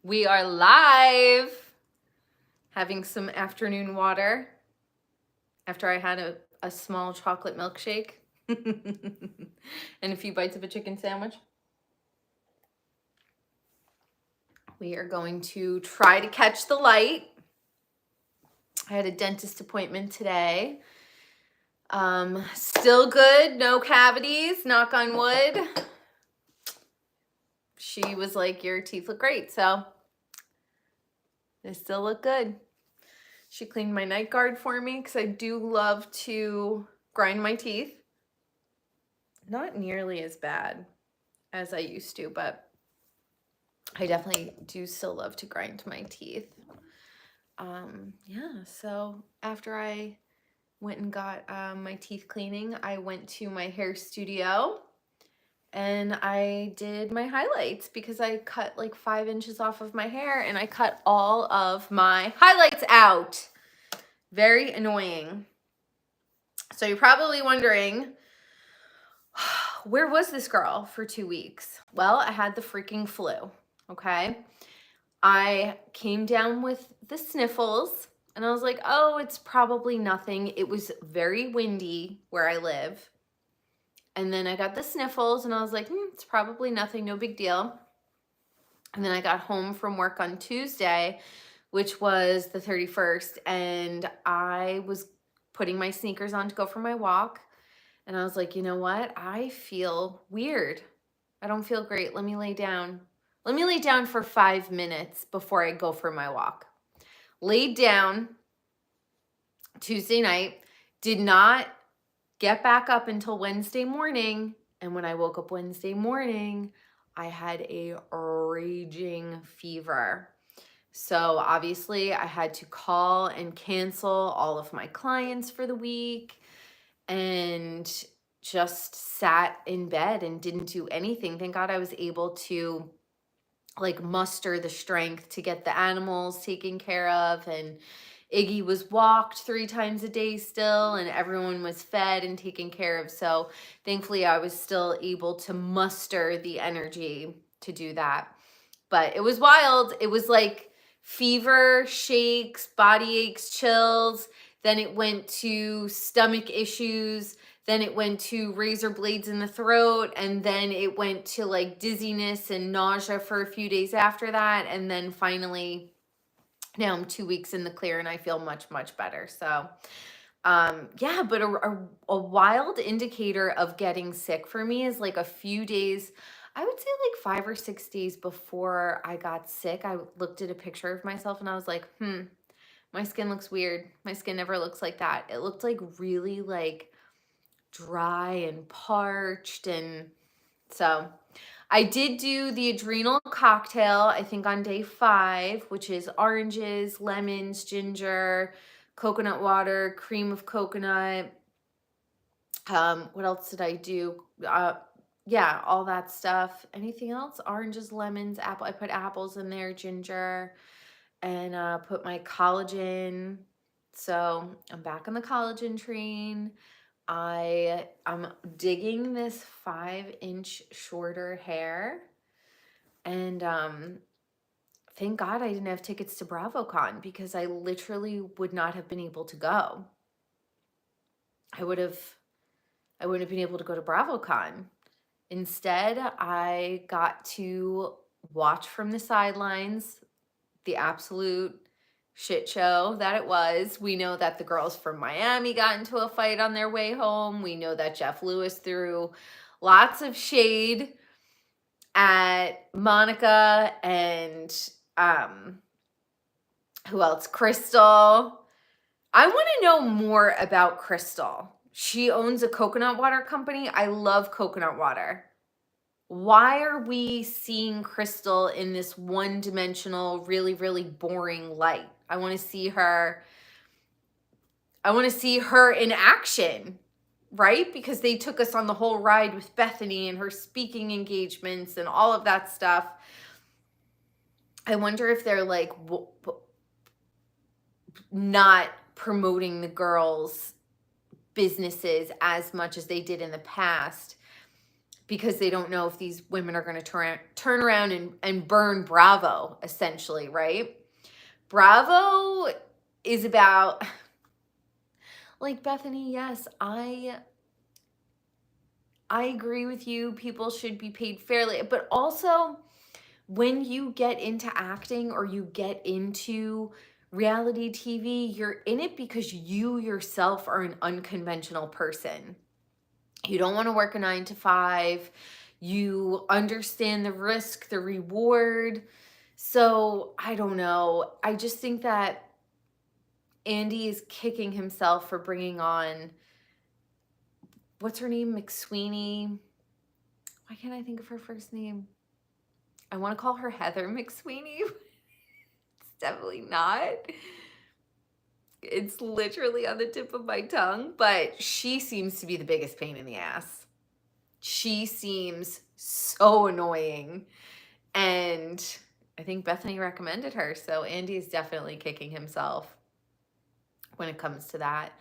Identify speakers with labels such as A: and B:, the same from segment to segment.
A: We are live, having some afternoon water after I had a small chocolate milkshake and a few bites of a chicken sandwich. We are going to try to catch the light. I had a dentist appointment today. Still good, no cavities, knock on wood. She was like, your teeth look great, so they still look good. She cleaned my night guard for me because I do love to grind my teeth. Not nearly as bad as I used to, but I definitely do still love to grind my teeth. Yeah, so after I went and got my teeth cleaning, I went to my hair studio and I did my highlights because I cut like 5 inches off of my hair and I cut all of my highlights out. Very annoying. So you're probably wondering, where was this girl for 2 weeks? Well, I had the freaking flu, okay? I came down with the sniffles and I was like, oh, it's probably nothing. It was very windy where I live. And then I got the sniffles and I was like, it's probably nothing, no big deal. And then I got home from work on Tuesday, which was the 31st, and I was putting my sneakers on to go for my walk. And I was like, you know what? I feel weird. I don't feel great. Let me lay down. Let me lay down for 5 minutes before I go for my walk. Laid down Tuesday night, did not get back up until Wednesday morning. And when I woke up Wednesday morning, I had a raging fever. So obviously I had to call and cancel all of my clients for the week and just sat in bed and didn't do anything. Thank God I was able to like muster the strength to get the animals taken care of, and Iggy was walked 3 times a day still, and everyone was fed and taken care of. So thankfully I was still able to muster the energy to do that. But it was wild. It was like fever, shakes, body aches, chills. Then it went to stomach issues. Then it went to razor blades in the throat. And then it went to like dizziness and nausea for a few days after that. And then finally, now I'm 2 weeks in the clear and I feel much, much better. So yeah, but a wild indicator of getting sick for me is like a few days, I would say like 5 or 6 days before I got sick, I looked at a picture of myself and I was like, my skin looks weird. My skin never looks like that. It looked like really like dry and parched. And so I did do the adrenal cocktail, I think on day 5, which is oranges, lemons, ginger, coconut water, cream of coconut. What else did I do? Yeah, all that stuff. Anything else? Oranges, lemons, apple. I put apples in there, ginger, and put my collagen. So I'm back on the collagen train. I'm digging this 5-inch shorter hair, and thank God I didn't have tickets to BravoCon because I literally would not have been able to go. I wouldn't have been able to go to BravoCon. Instead, I got to watch from the sidelines the absolute shit show that it was. We know that the girls from Miami got into a fight on their way home. We know that Jeff Lewis threw lots of shade at Monica and who else? Crystal. I want to know more about Crystal. She owns a coconut water company. I love coconut water. Why are we seeing Crystal in this one-dimensional, really, really boring light? I want to see her. I want to see her in action, right? Because they took us on the whole ride with Bethany and her speaking engagements and all of that stuff. I wonder if they're like not promoting the girls' businesses as much as they did in the past because they don't know if these women are going to turn around and burn Bravo, essentially, right? Bravo is about, like, Bethany, yes, I agree with you. People should be paid fairly, but also when you get into acting or you get into reality TV, you're in it because you yourself are an unconventional person. You don't want to work a 9 to 5. You understand the risk, the reward. So I don't know. I just think that Andy is kicking himself for bringing on, what's her name? McSweeney. Why can't I think of her first name? I want to call her Heather McSweeney. It's definitely not. It's literally on the tip of my tongue, but she seems to be the biggest pain in the ass. She seems so annoying. And I think Bethany recommended her. So Andy is definitely kicking himself when it comes to that.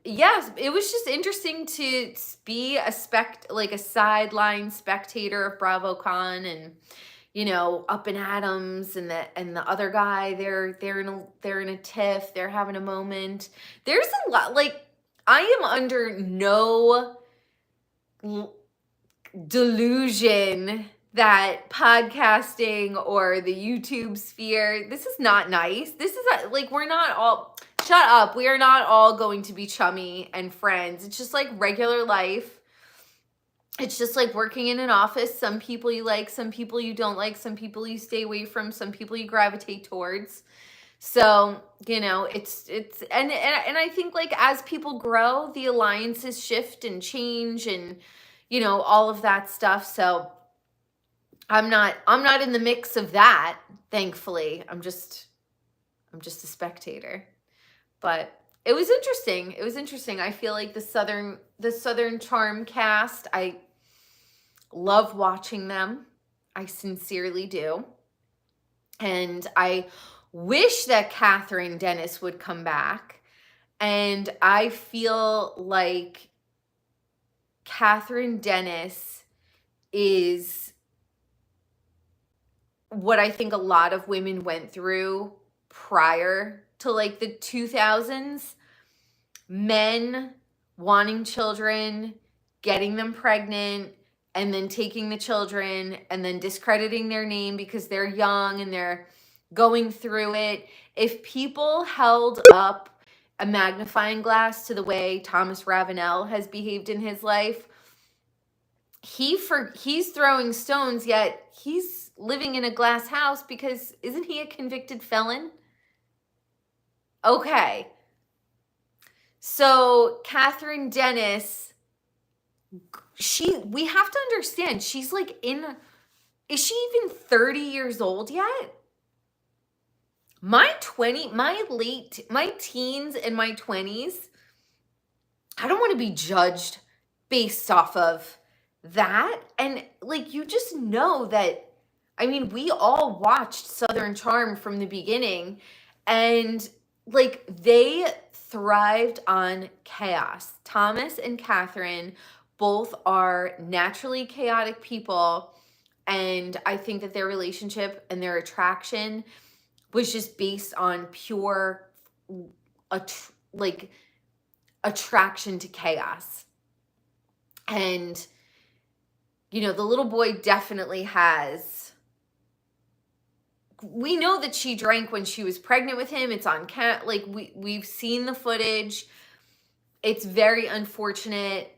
A: Yes, it was just interesting to be a sideline spectator of BravoCon, and Up and Adams and the other guy, they're in a tiff, they're having a moment. There's a lot, like, I am under no delusion that podcasting or the YouTube sphere, this is not nice. This is like, we're not all, shut up. We are not all going to be chummy and friends. It's just like regular life. It's just like working in an office. Some people you like, some people you don't like, some people you stay away from, some people you gravitate towards. So, it's and I think, like, as people grow, the alliances shift and change, and all of that stuff. So I'm not in the mix of that, thankfully. I'm just a spectator. But it was interesting. It was interesting. I feel like the Southern Charm cast, I love watching them. I sincerely do. And I wish that Catherine Dennis would come back. And I feel like Catherine Dennis is what I think a lot of women went through prior to, like, the 2000s. Men wanting children, getting them pregnant, and then taking the children and then discrediting their name because they're young and they're going through it. If people held up a magnifying glass to the way Thomas Ravenel has behaved in his life, he's throwing stones, yet he's living in a glass house because isn't he a convicted felon? Okay. So Catherine Dennis, we have to understand, she's like is she even 30 years old yet? My teens and my 20s, I don't want to be judged based off of that. And, like, you just know that, I mean, we all watched Southern Charm from the beginning, and, like, they thrived on chaos. Thomas and Catherine both are naturally chaotic people, and I think that their relationship and their attraction was just based on pure attraction to chaos. And the little boy definitely has, we know that she drank when she was pregnant with him. It's on we've seen the footage. It's very unfortunate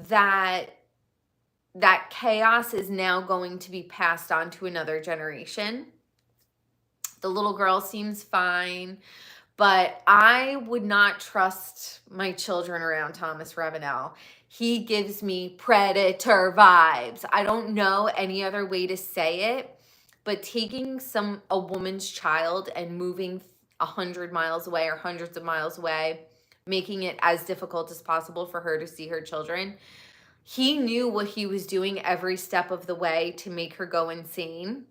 A: that chaos is now going to be passed on to another generation. The little girl seems fine, but I would not trust my children around Thomas Ravenel. He gives me predator vibes. I don't know any other way to say it, but taking a woman's child and moving 100 miles away or hundreds of miles away, making it as difficult as possible for her to see her children. He knew what he was doing every step of the way to make her go insane.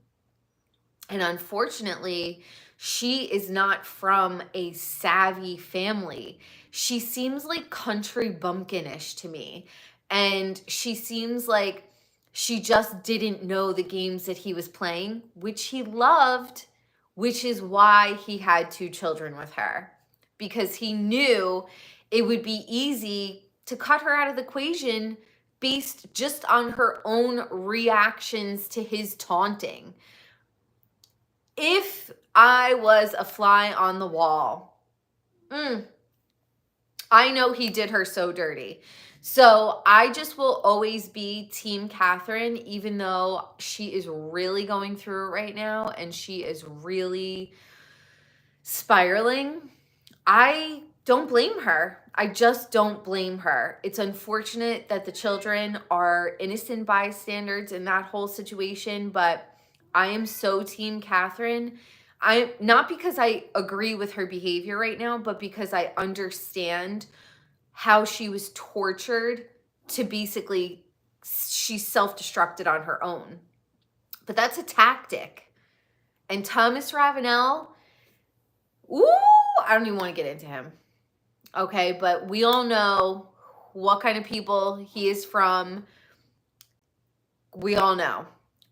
A: And unfortunately, she is not from a savvy family. She seems like country bumpkinish to me. And she seems like she just didn't know the games that he was playing, which he loved, which is why he had 2 children with her, because he knew it would be easy to cut her out of the equation based just on her own reactions to his taunting. If I was a fly on the wall, I know he did her so dirty. So I just will always be Team Catherine, even though she is really going through it right now and she is really spiraling. I don't blame her. I just don't blame her. It's unfortunate that the children are innocent bystanders in that whole situation, but I am so Team Catherine. I not because I agree with her behavior right now, but because I understand how she was tortured to basically, she self-destructed on her own. But that's a tactic. And Thomas Ravenel, ooh, I don't even want to get into him. Okay, but we all know what kind of people he is from. We all know.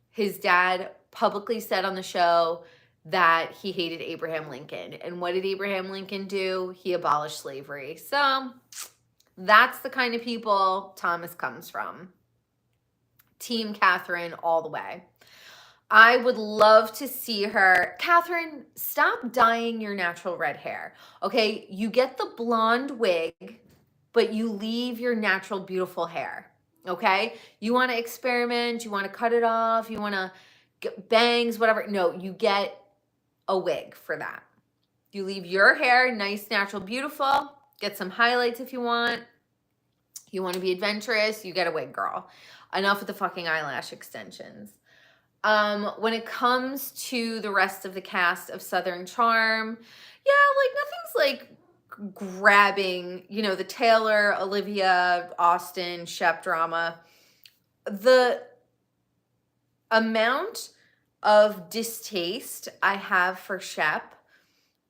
A: His dad publicly said on the show that he hated Abraham Lincoln. And what did Abraham Lincoln do? He abolished slavery. So that's the kind of people Thomas comes from. Team Catherine all the way. I would love to see her. Catherine, stop dyeing your natural red hair. Okay, you get the blonde wig, but you leave your natural beautiful hair. Okay, you want to experiment, you want to cut it off, you want to get bangs, whatever. No, you get a wig for that. You leave your hair nice, natural, beautiful. Get some highlights if you want. You want to be adventurous, you get a wig, girl. Enough with the fucking eyelash extensions. When it comes to the rest of the cast of Southern Charm, yeah, like nothing's like grabbing, you know, the Taylor, Olivia, Austin, Shep drama. The amount of distaste I have for Shep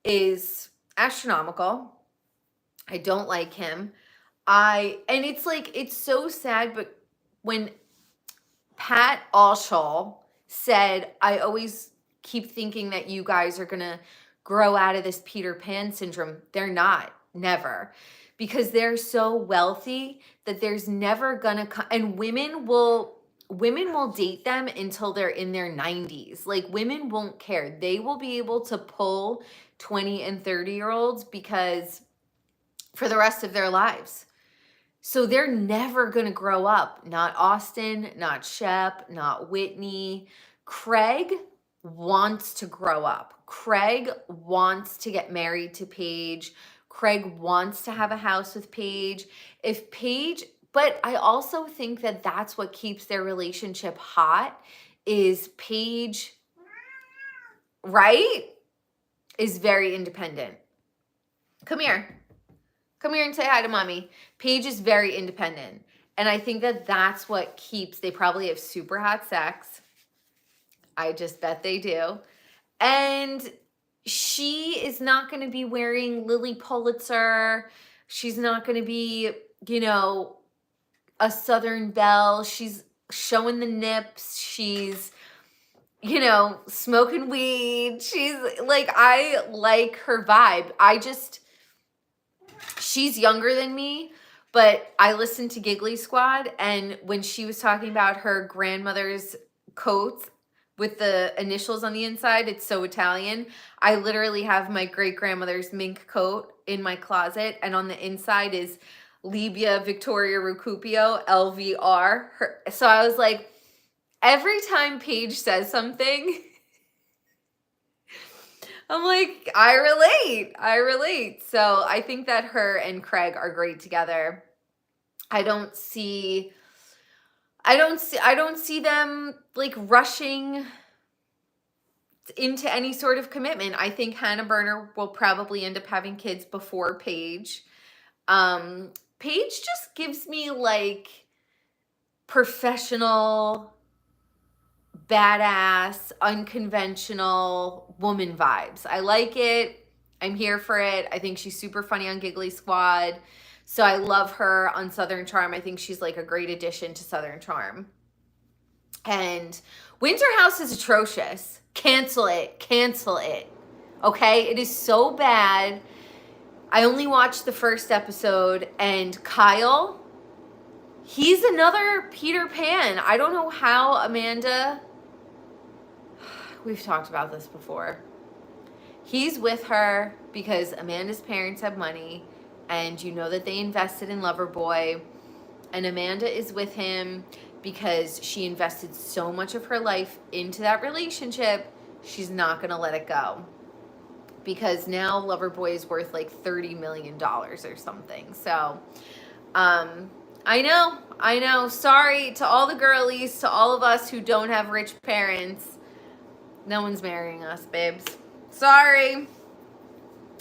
A: is astronomical. I don't like him. And it's like, it's so sad, but when Pat Allshaw said, I always keep thinking that you guys are going to grow out of this Peter Pan syndrome. They're not, never. Because they're so wealthy that there's never going to come, and women will date them until they're in their 90s. Like, women won't care. They will be able to pull 20 and 30-year-olds because for the rest of their lives. So they're never going to grow up. Not Austin, not Shep, not Whitney. Craig wants to grow up. Craig wants to get married to Paige. Craig wants to have a house with Paige. If Paige, but I also think that that's what keeps their relationship hot, is Paige, right? Is very independent. Come here. Come here and say hi to mommy. Paige is very independent. And I think that that's what keeps, they probably have super hot sex. I just bet they do. And she is not going to be wearing Lily Pulitzer. She's not going to be, you know, a Southern belle. She's showing the nips. She's, you know, smoking weed. She's like, I like her vibe. She's younger than me, but I listened to Giggly Squad, and when she was talking about her grandmother's coats with the initials on the inside, it's so Italian. I literally have my great-grandmother's mink coat in my closet, and on the inside is Libia Victoria Recupio, LVR. So I was like, every time Paige says something, I'm like, I relate. So I think that her and Craig are great together. I don't see them like rushing into any sort of commitment. I think Hannah Berner will probably end up having kids before Paige. Paige just gives me like professional, badass, unconventional woman vibes. I like it. I'm here for it. I think she's super funny on Giggly Squad. So I love her on Southern Charm. I think she's like a great addition to Southern Charm. And Winter House is atrocious. Cancel it. Cancel it. Okay? It is so bad. I only watched the first episode, and Kyle, he's another Peter Pan. I don't know how Amanda, we've talked about this before. He's with her because Amanda's parents have money, and you know that they invested in Loverboy, and Amanda is with him because she invested so much of her life into that relationship, she's not going to let it go. Because now Loverboy is worth like $30 million or something. So, I know. Sorry to all the girlies, to all of us who don't have rich parents. No one's marrying us, babes. Sorry.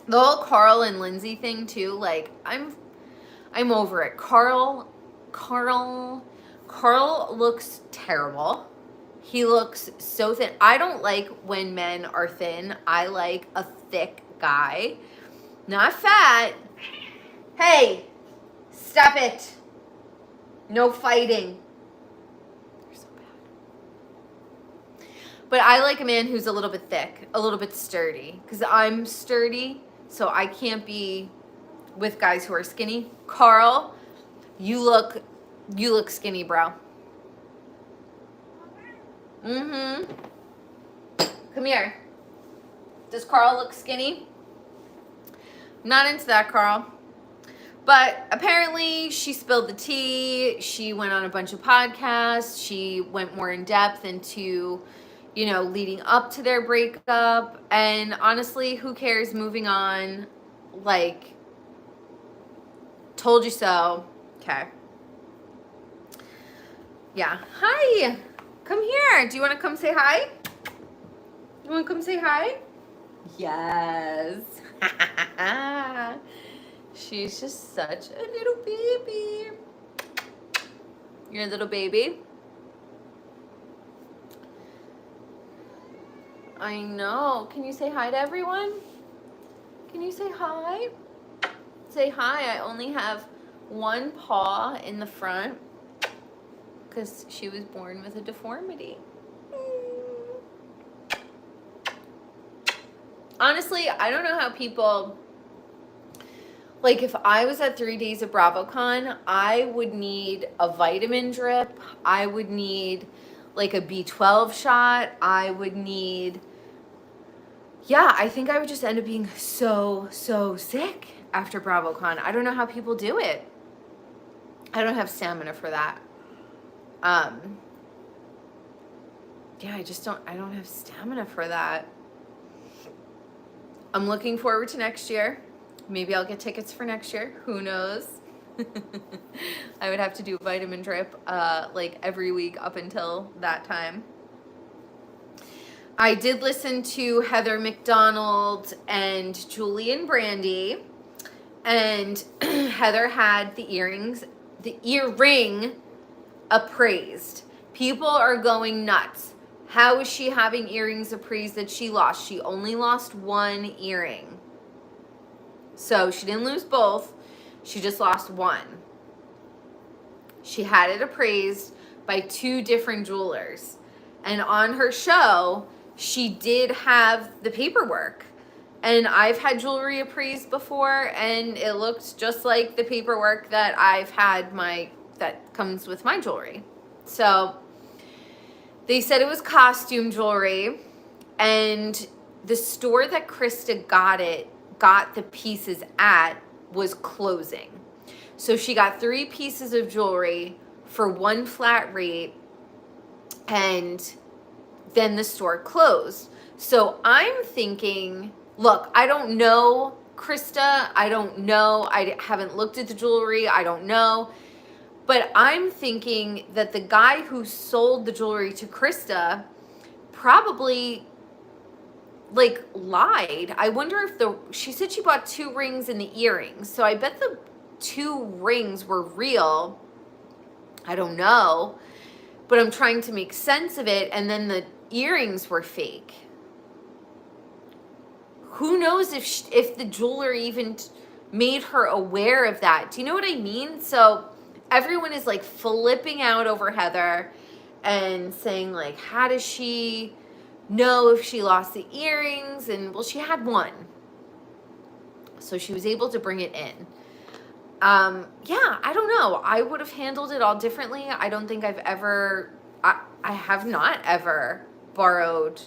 A: The whole Carl and Lindsay thing too, like, I'm over it. Carl looks terrible. He looks so thin. I don't like when men are thin. I like a thick guy. Not fat. Hey, stop it. No fighting. You're so bad. But I like a man who's a little bit thick, a little bit sturdy. Because I'm sturdy, so I can't be with guys who are skinny. Carl, you look skinny, bro. Mm-hmm. Come here. Does Carl look skinny? Not into that, Carl. But apparently she spilled the tea. She went on a bunch of podcasts. She went more in depth into, leading up to their breakup. And honestly, who cares? Moving on. Like, told you so. Okay. Yeah. Hi. Come here. Do you want to come say hi? You want to come say hi? Yes. She's just such a little baby. You're a little baby? I know. Can you say hi to everyone? Can you say hi? Say hi. I only have one paw in the front because she was born with a deformity. Honestly, I don't know how people, like, if I was at 3 days of BravoCon, I would need a vitamin drip. I would need, like, a B12 shot. I would need, I think I would just end up being so sick after BravoCon. I don't know how people do it. I don't have stamina for that. I don't have stamina for that. I'm looking forward to next year. Maybe I'll get tickets for next year. Who knows? I would have to do a vitamin drip like every week up until that time. I did listen to Heather McDonald and Julian Brandy, and Heather had the earring appraised. People are going nuts. How is she having earrings appraised that she lost? She only lost one earring. So she didn't lose both. She just lost one. She had it appraised by 2 different jewelers. And on her show, she did have the paperwork. And I've had jewelry appraised before, and it looked just like the paperwork that I've had that comes with my jewelry. So they said it was costume jewelry, and the store that Krista got the pieces at was closing. So she got 3 pieces of jewelry for one flat rate, and then the store closed. So I'm thinking, look, I don't know Krista. I don't know. I haven't looked at the jewelry. I don't know. But I'm thinking that the guy who sold the jewelry to Krista probably, like, lied. I wonder if she said she bought 2 rings and the earrings. So I bet the 2 rings were real. I don't know. But I'm trying to make sense of it. And then the earrings were fake. Who knows if the jeweler even made her aware of that. Do you know what I mean? So everyone is like flipping out over Heather and saying like, how does she know if she lost the earrings? And well, she had one, so she was able to bring it in. Yeah, I don't know. I would have handled it all differently. I don't think I have not ever borrowed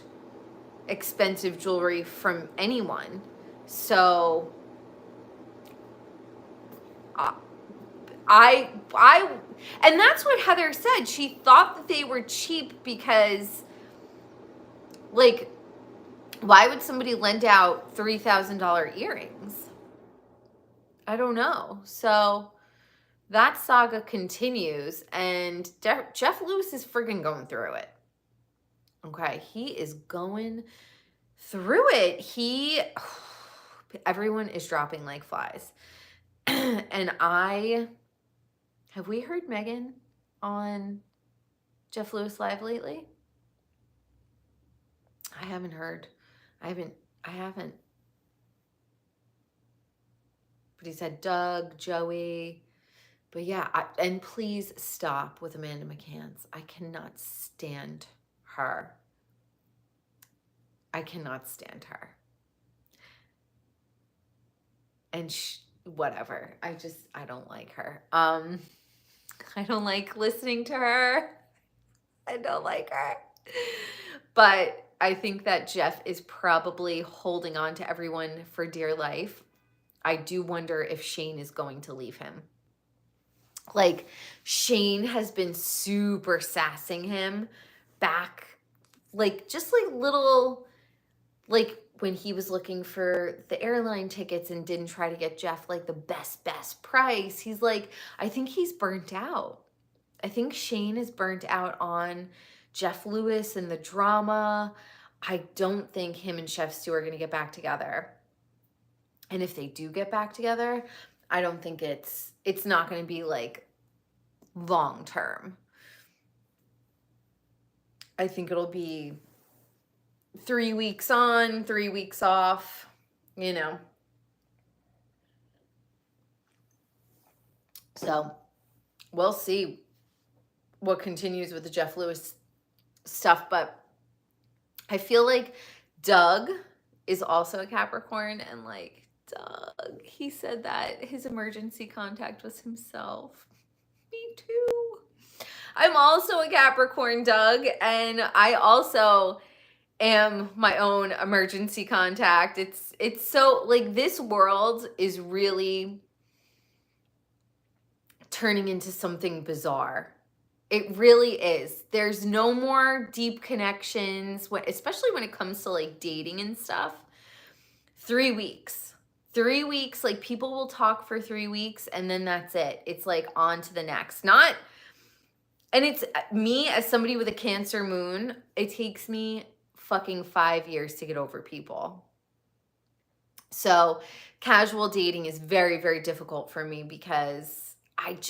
A: expensive jewelry from anyone. So I, and that's what Heather said. She thought that they were cheap because, like, why would somebody lend out $3,000 earrings? I don't know. So that saga continues, and Jeff Lewis is friggin' going through it. Okay, he is going through it. Everyone is dropping like flies. And have we heard Megan on Jeff Lewis Live lately? I haven't heard. I haven't. But he said Doug, Joey. But yeah, and please stop with Amanda McCants. I cannot stand her. I cannot stand her. And whatever. I don't like her. I don't like listening to her. I don't like her. But I think that Jeff is probably holding on to everyone for dear life. I do wonder if Shane is going to leave him. Like, Shane has been super sassing him back, like, just like little, like, when he was looking for the airline tickets and didn't try to get Jeff, like, the best price. He's like, I think he's burnt out. I think Shane is burnt out on Jeff Lewis and the drama. I don't think him and Chef Stu are going to get back together. And if they do get back together, I don't think it's not going to be like long term. I think it'll be 3 weeks on, 3 weeks off, you know. So we'll see what continues with the Jeff Lewis stuff. But I feel like Doug is also a Capricorn, and like, Doug, he said that his emergency contact was himself. Me too. I'm also a Capricorn, Doug, and I also am my own emergency contact. It's so, like, this world is really turning into something bizarre. It really is. There's no more deep connections, especially when it comes to like dating and stuff. 3 weeks. 3 weeks, like, people will talk for 3 weeks and then that's it. It's like on to the next. And it's me as somebody with a Cancer moon, it takes me fucking 5 years to get over people. So casual dating is very, very difficult for me because it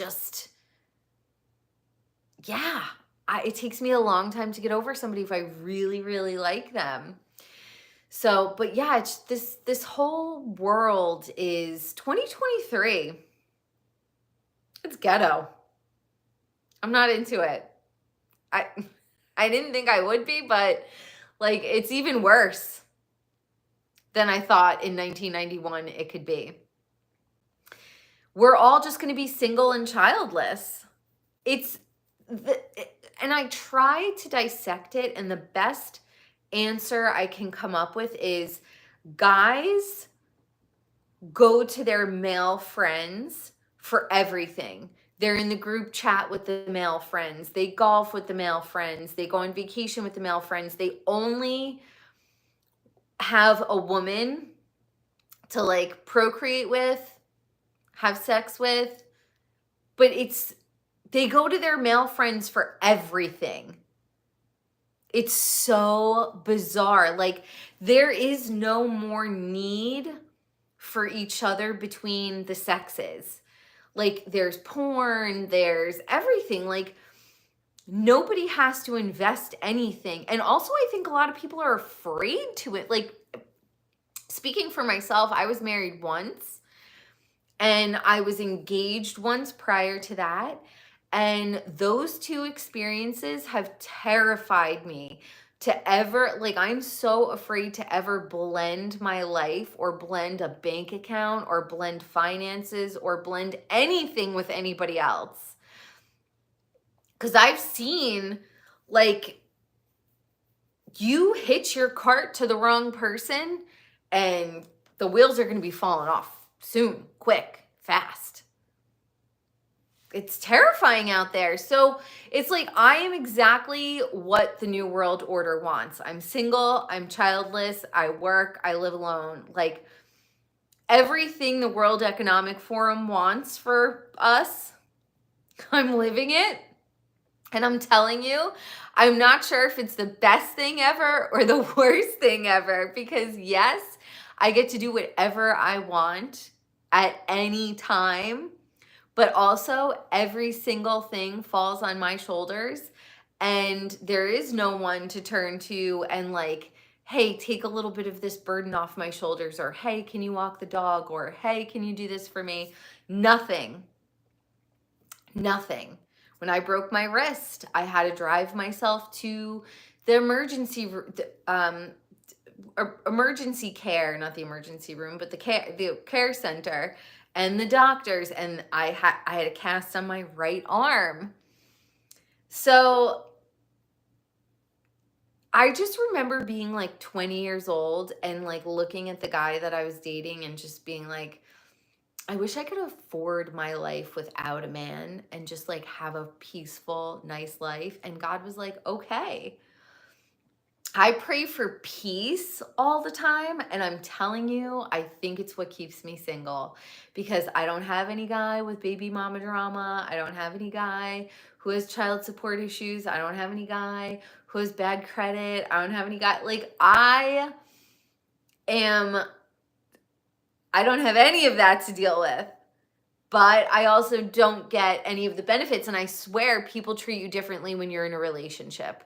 A: takes me a long time to get over somebody if I really, really like them. So, but yeah, it's this whole world is 2023. It's ghetto. I'm not into it. I didn't think I would be, but like, it's even worse than I thought in 1991 it could be. We're all just going to be single and childless. And I try to dissect it, and the best answer I can come up with is guys go to their male friends for everything. They're in the group chat with the male friends. They golf with the male friends. They go on vacation with the male friends. They only have a woman to like procreate with, have sex with, but they go to their male friends for everything. It's so bizarre. Like, there is no more need for each other between the sexes. Like, there's porn, there's everything. Like, nobody has to invest anything. And also, I think a lot of people are afraid to it. Like, speaking for myself, I was married once. And I was engaged once prior to that. And those two experiences have terrified me to ever, like, I'm so afraid to ever blend my life or blend a bank account or blend finances or blend anything with anybody else. Because I've seen, like, you hitch your cart to the wrong person and the wheels are going to be falling off soon, quick, fast. It's terrifying out there. So it's like, I am exactly what the New World Order wants. I'm single, I'm childless, I work, I live alone. Like, everything the World Economic Forum wants for us, I'm living it. And I'm telling you, I'm not sure if it's the best thing ever or the worst thing ever, because yes, I get to do whatever I want at any time, but also every single thing falls on my shoulders and there is no one to turn to and like, hey, take a little bit of this burden off my shoulders, or hey, can you walk the dog, or hey, can you do this for me? Nothing. Nothing. When I broke my wrist, I had to drive myself to the emergency care, not the emergency room, but the care center and the doctors, and I had a cast on my right arm. So I just remember being like 20 years old and like looking at the guy that I was dating and just being like, I wish I could afford my life without a man and just like have a peaceful, nice life. And God was like, okay. I pray for peace all the time. And I'm telling you, I think it's what keeps me single, because I don't have any guy with baby mama drama. I don't have any guy who has child support issues. I don't have any guy who has bad credit. I don't have any guy. Like, I don't have any of that to deal with. But I also don't get any of the benefits. And I swear people treat you differently when you're in a relationship.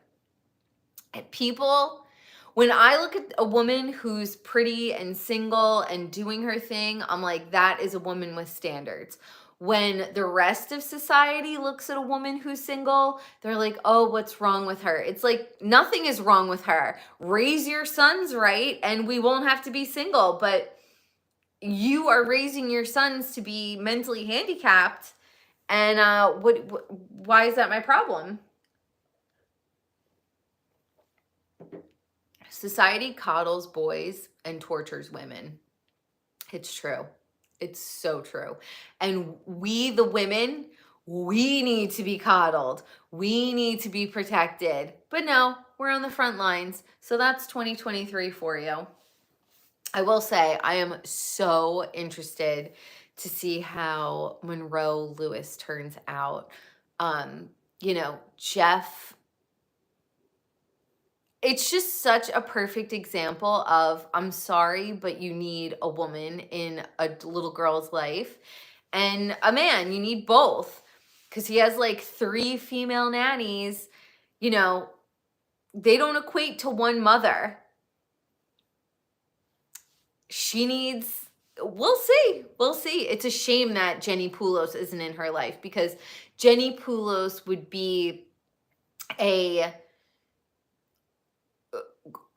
A: And people, when I look at a woman who's pretty and single and doing her thing, I'm like, that is a woman with standards. When the rest of society looks at a woman who's single, they're like, oh, what's wrong with her? It's like, nothing is wrong with her. Raise your sons right, and we won't have to be single. But you are raising your sons to be mentally handicapped, and why is that my problem? Society coddles boys and tortures women. It's true. It's so true. And we, the women, we need to be coddled. We need to be protected. But no, we're on the front lines. So that's 2023 for you. I will say I am so interested to see how Monroe Lewis turns out. Jeff, it's just such a perfect example of, I'm sorry, but you need a woman in a little girl's life and a man. You need both, because he has like 3 female nannies. They don't equate to one mother. She needs, we'll see. It's a shame that Jenny Poulos isn't in her life, because Jenny Poulos would be a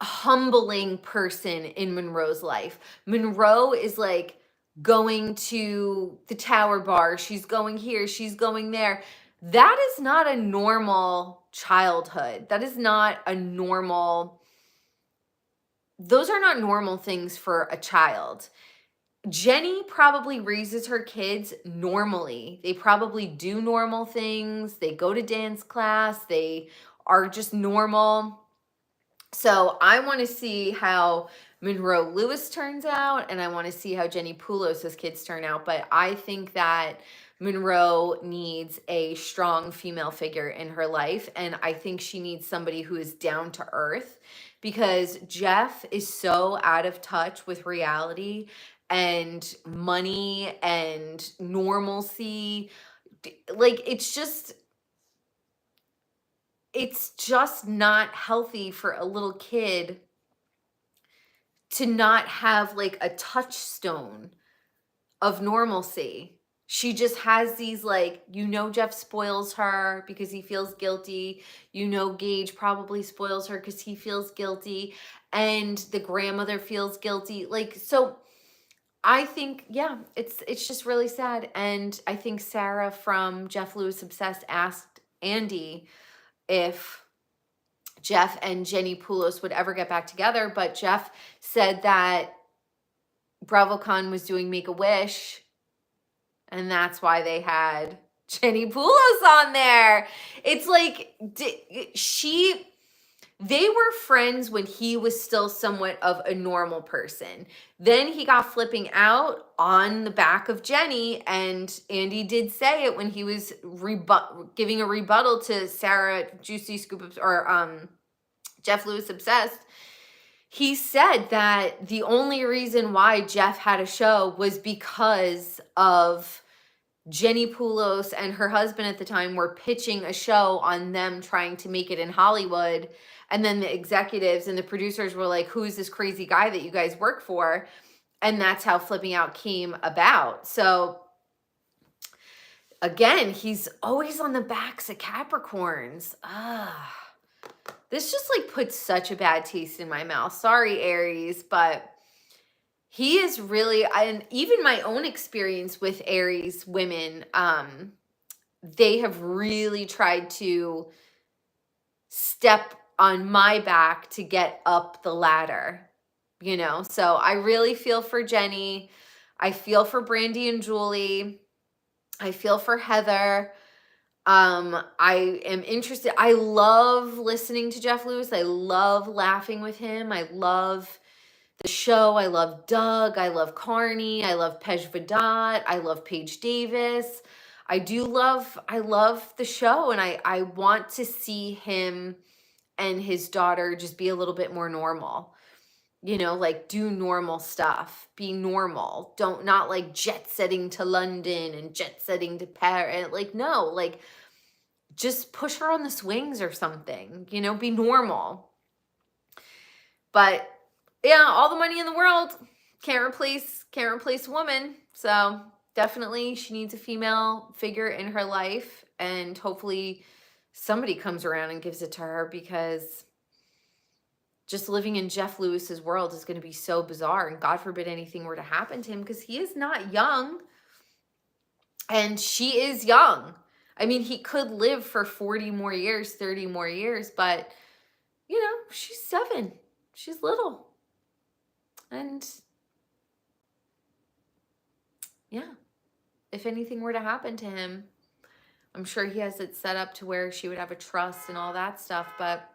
A: humbling person in Monroe's life. Monroe is like going to the Tower Bar. She's going here. She's going there. That is not a normal childhood. That is not a normal, those are not normal things for a child. Jenny probably raises her kids normally. They probably do normal things. They go to dance class. They are just normal. So I want to see how Monroe Lewis turns out, and I want to see how Jenny Poulos' kids turn out. But I think that Monroe needs a strong female figure in her life, and I think she needs somebody who is down to earth, because Jeff is so out of touch with reality and money and normalcy. Like, it's just not healthy for a little kid to not have like a touchstone of normalcy. She just has these, like, Jeff spoils her because he feels guilty. Gage probably spoils her because he feels guilty. And the grandmother feels guilty. Like, so I think, yeah, it's just really sad. And I think Sarah from Jeff Lewis Obsessed asked Andy if Jeff and Jenny Poulos would ever get back together. But Jeff said that BravoCon was doing Make-A-Wish, and that's why they had Jenny Poulos on there. It's like, they were friends when he was still somewhat of a normal person. Then he got flipping out on the back of Jenny, and Andy did say it when he was giving a rebuttal to Sarah Juicy Scoop or Jeff Lewis Obsessed. He said that the only reason why Jeff had a show was because of Jenny Poulos and her husband at the time were pitching a show on them trying to make it in Hollywood. And then the executives and the producers were like, who's this crazy guy that you guys work for? And that's how Flipping Out came about. So again, he's always on the backs of Capricorns. This just like puts such a bad taste in my mouth. Sorry, Aries, but he is really, and even my own experience with Aries women, they have really tried to step on my back to get up the ladder, So I really feel for Jenny. I feel for Brandy and Julie. I feel for Heather. I am interested. I love listening to Jeff Lewis. I love laughing with him. I love the show. I love Doug. I love Carney. I love Pej Vedat. I love Paige Davis. I love the show, and I want to see him and his daughter just be a little bit more normal. Like do normal stuff, be normal. Not like jet setting to London and jet setting to Paris. Like, no, like just push her on the swings or something, be normal. But yeah, all the money in the world can't replace a woman. So definitely she needs a female figure in her life, and hopefully somebody comes around and gives it to her, because just living in Jeff Lewis's world is going to be so bizarre, and God forbid anything were to happen to him, because he is not young and she is young. I mean, he could live for 40 more years, 30 more years, but she's 7. She's little. And yeah, if anything were to happen to him, I'm sure he has it set up to where she would have a trust and all that stuff, but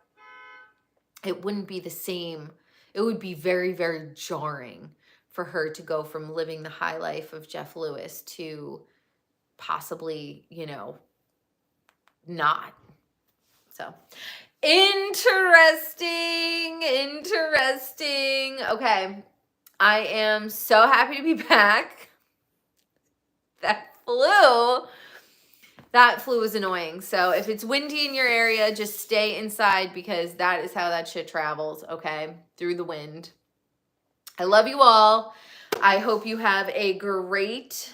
A: it wouldn't be the same. It would be very, very jarring for her to go from living the high life of Jeff Lewis to possibly, not. So interesting. Okay. I am so happy to be back. That flu was annoying. So if it's windy in your area, just stay inside, because that is how that shit travels, okay? Through the wind. I love you all. I hope you have a great,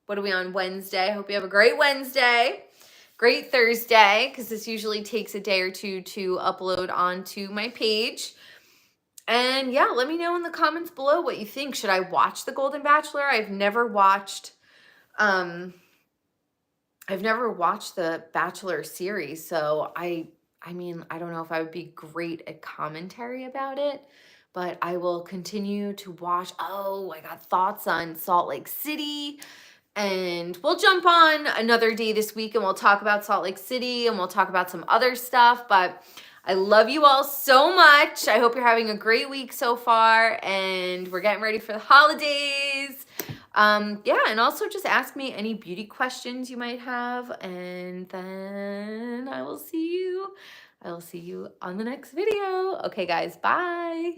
A: what are we on, Wednesday? I hope you have a great Wednesday, great Thursday, because this usually takes a day or two to upload onto my page. And yeah, let me know in the comments below what you think. Should I watch The Golden Bachelor? I've never watched the Bachelor series, so I mean, I don't know if I would be great at commentary about it, but I will continue to watch. Oh, I got thoughts on Salt Lake City, and we'll jump on another day this week and we'll talk about Salt Lake City, and we'll talk about some other stuff. But I love you all so much. I hope you're having a great week so far, and we're getting ready for the holidays. Yeah, and also just ask me any beauty questions you might have, and then I will see you on the next video. Okay, guys, bye.